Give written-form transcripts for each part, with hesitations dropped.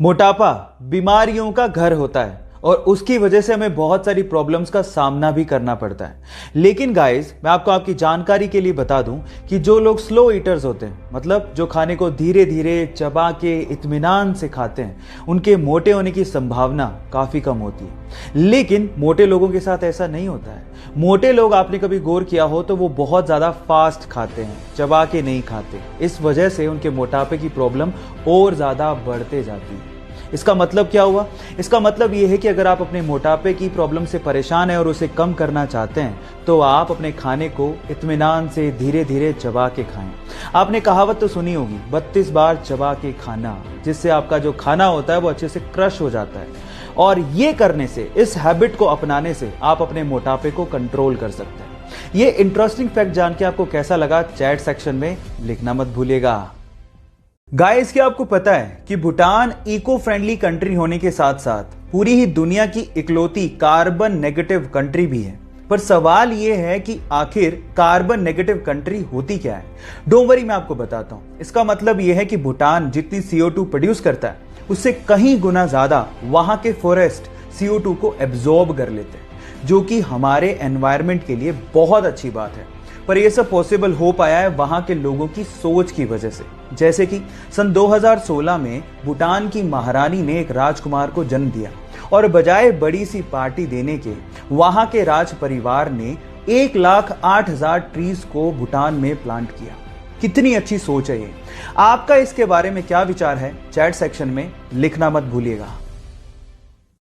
मोटापा बीमारियों का घर होता है और उसकी वजह से हमें बहुत सारी प्रॉब्लम्स का सामना भी करना पड़ता है। लेकिन गाइस, मैं आपको आपकी जानकारी के लिए बता दूं कि जो लोग स्लो ईटर्स होते हैं, मतलब जो खाने को धीरे धीरे चबा के इत्मीनान से खाते हैं, उनके मोटे होने की संभावना काफ़ी कम होती है। लेकिन मोटे लोगों के साथ ऐसा नहीं होता है। मोटे लोग, आपने कभी गौर किया हो तो वो बहुत ज़्यादा फास्ट खाते हैं, चबा के नहीं खाते। इस वजह से उनके मोटापे की प्रॉब्लम और ज़्यादा बढ़ते जाती है। इसका मतलब क्या हुआ? इसका मतलब यह है कि अगर आप अपने मोटापे की प्रॉब्लम से परेशान हैं और उसे कम करना चाहते हैं तो आप अपने खाने को इत्मीनान से धीरे धीरे चबा के खाएं। आपने कहावत तो सुनी होगी, 32 बार चबा के खाना, जिससे आपका जो खाना होता है वो अच्छे से क्रश हो जाता है। और ये करने से, इस हैबिट को अपनाने से आप अपने मोटापे को कंट्रोल कर सकते हैं। ये इंटरेस्टिंग फैक्ट जान के आपको कैसा लगा, चैट सेक्शन में लिखना मत भूलिएगा। गाइस, क्या आपको पता है कि भूटान इको फ्रेंडली कंट्री होने के साथ साथ पूरी ही दुनिया की इकलौती कार्बन नेगेटिव कंट्री भी है। पर सवाल यह है कि आखिर कार्बन नेगेटिव कंट्री होती क्या है? डोंट वरी, मैं आपको बताता हूं। इसका मतलब यह है कि भूटान जितनी CO2 प्रोड्यूस करता है उससे कहीं गुना ज्यादा वहां के फॉरेस्ट CO2 को एब्जॉर्ब कर लेते हैं, जो कि हमारे एनवायरमेंट के लिए बहुत अच्छी बात है। पर यह सब पॉसिबल हो पाया है वहां के लोगों की सोच की वजह से। जैसे कि सन 2016 में भूटान की महारानी ने एक राजकुमार को जन्म दिया और बजाय बड़ी सी पार्टी देने के वहां के राज परिवार ने 1,08,000 ट्रीज को भूटान में प्लांट किया। कितनी अच्छी सोच है ये। आपका इसके बारे में क्या विचार है? चैट सेक्शन में लिखना मत भूलिएगा।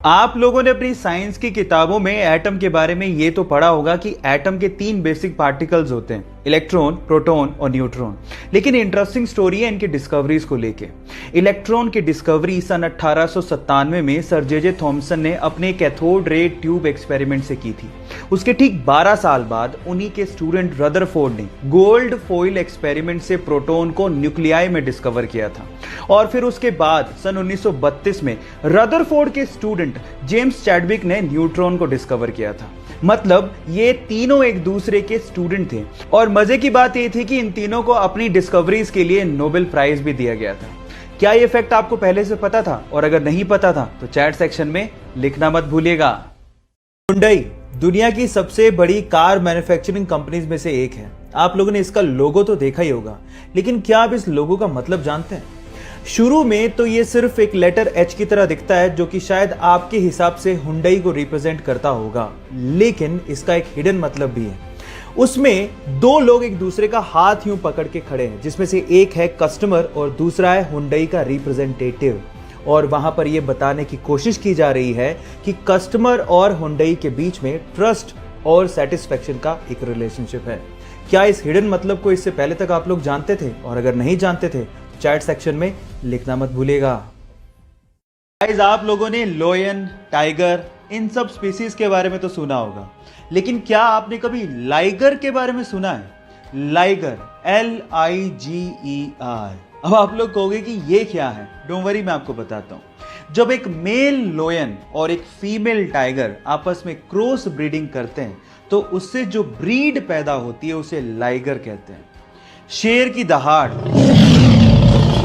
आप लोगों ने अपनी साइंस की किताबों में एटम के बारे में ये तो पढ़ा होगा कि एटम के 3 बेसिक पार्टिकल्स होते हैं, इलेक्ट्रॉन, प्रोटॉन और न्यूट्रॉन। लेकिन इंटरेस्टिंग स्टोरी है इनकी डिस्कवरीज को लेके। इलेक्ट्रॉन की डिस्कवरी सन 1897 में सर जे थॉमसन ने अपने कैथोड रे ट्यूब एक्सपेरिमेंट से की थी। उसके ठीक 12 साल बाद उन्हीं के स्टूडेंट रदरफोर्ड ने गोल्ड फॉइल एक्सपेरिमेंट से प्रोटॉन को न्यूक्लियाई में डिस्कवर किया था। और फिर उसके बाद सन 1932 में रदरफोर्ड के स्टूडेंट जेम्स चैडविक ने न्यूट्रॉन को डिस्कवर किया था। मतलब ये तीनों एक दूसरे के स्टूडेंट थे। और मजे की बात ये थी कि इन तीनों को अपनी डिस्कवरीज के लिए नोबेल प्राइज भी दिया गया था। क्या ये फैक्ट आपको पहले से पता था? और अगर नहीं पता था तो चैट सेक्शन में लिखना मत भूलिएगा। हुंडई दुनिया की सबसे बड़ी कार मैन्युफैक्चरिंग कंपनीज में से एक है। आप लोगों ने इसका लोगो तो देखा ही होगा, लेकिन क्या आप इस लोगो का मतलब जानते हैं? शुरू में तो ये सिर्फ एक लेटर H की तरह दिखता है, जो कि शायद आपके हिसाब से हुंडई को रिप्रेजेंट करता होगा, लेकिन इसका एक हिडन मतलब भी है। उसमें 2 लोग एक दूसरे का हाथ यूं पकड़ के खड़े हैं, जिसमें से एक है कस्टमर और दूसरा है हुंडई का रिप्रेजेंटेटिव। और वहां पर यह बताने की कोशिश की जा रही है कि कस्टमर और हुंडई के बीच में ट्रस्ट और सेटिस्फेक्शन का एक रिलेशनशिप है। क्या इस हिडन मतलब को इससे पहले तक आप लोग जानते थे? और अगर नहीं जानते थे तो चैट सेक्शन में लिखना मत भूलिएगा। गाइस, आप लोगों ने लोयन, टाइगर, इन सब स्पीसीज के बारे में तो सुना होगा, लेकिन क्या आपने कभी लाइगर के बारे में सुना है? Liger, LIGER। अब आप लोग कहोगे कि ये क्या है? डोंट वरी, मैं आपको बताता हूं। जब एक मेल लोयन और एक फीमेल टाइगर आपस में क्रॉस ब्रीडिंग करते हैं तो उससे जो ब्रीड पैदा होती है उसे लाइगर कहते हैं। शेर की दहाड़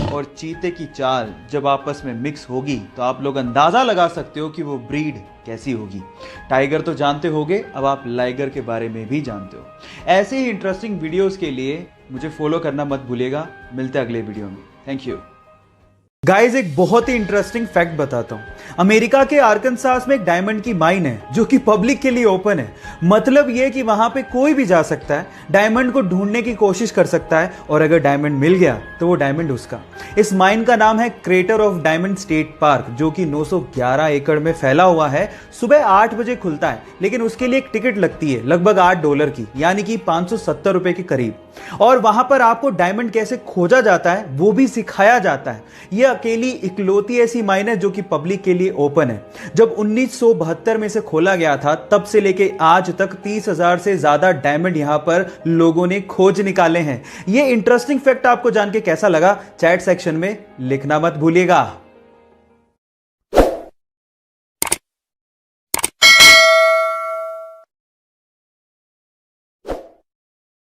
और चीते की चाल जब आपस में मिक्स होगी तो आप लोग अंदाजा लगा सकते हो कि वो ब्रीड कैसी होगी। टाइगर तो जानते होगे, अब आप लाइगर के बारे में भी जानते हो। ऐसे ही इंटरेस्टिंग वीडियोस के लिए मुझे फॉलो करना मत भूलिएगा। मिलते हैं अगले वीडियो में। Thank you. गाइस, एक बहुत ही इंटरेस्टिंग फैक्ट बताता हूं। अमेरिका के आर्कनसास में एक डायमंड की माइन है जो कि पब्लिक के लिए ओपन है। मतलब यह कि वहां पे कोई भी जा सकता है, डायमंड को ढूंढने की कोशिश कर सकता है, और अगर डायमंड मिल गया तो वो डायमंड उसका। इस माइन का नाम है crater of diamond state park, जो कि 911 एकड़ में फैला हुआ है। सुबह 8 बजे खुलता है, लेकिन उसके लिए एक टिकट लगती है लगभग $8 की, यानी कि 570 रुपए के करीब। और वहां पर आपको डायमंड कैसे खोजा जाता है वो भी सिखाया जाता है। यह अकेली इकलौती ऐसी माइन है जो कि पब्लिक के लिए ओपन है। जब 1972 में से खोला गया था, तब से लेके आज तक 30,000 से ज्यादा डायमंड यहां पर लोगों ने खोज निकाले हैं। यह इंटरेस्टिंग फैक्ट आपको जान के कैसा लगा? चैट सेक्शन में लिखना मत भूलिएगा।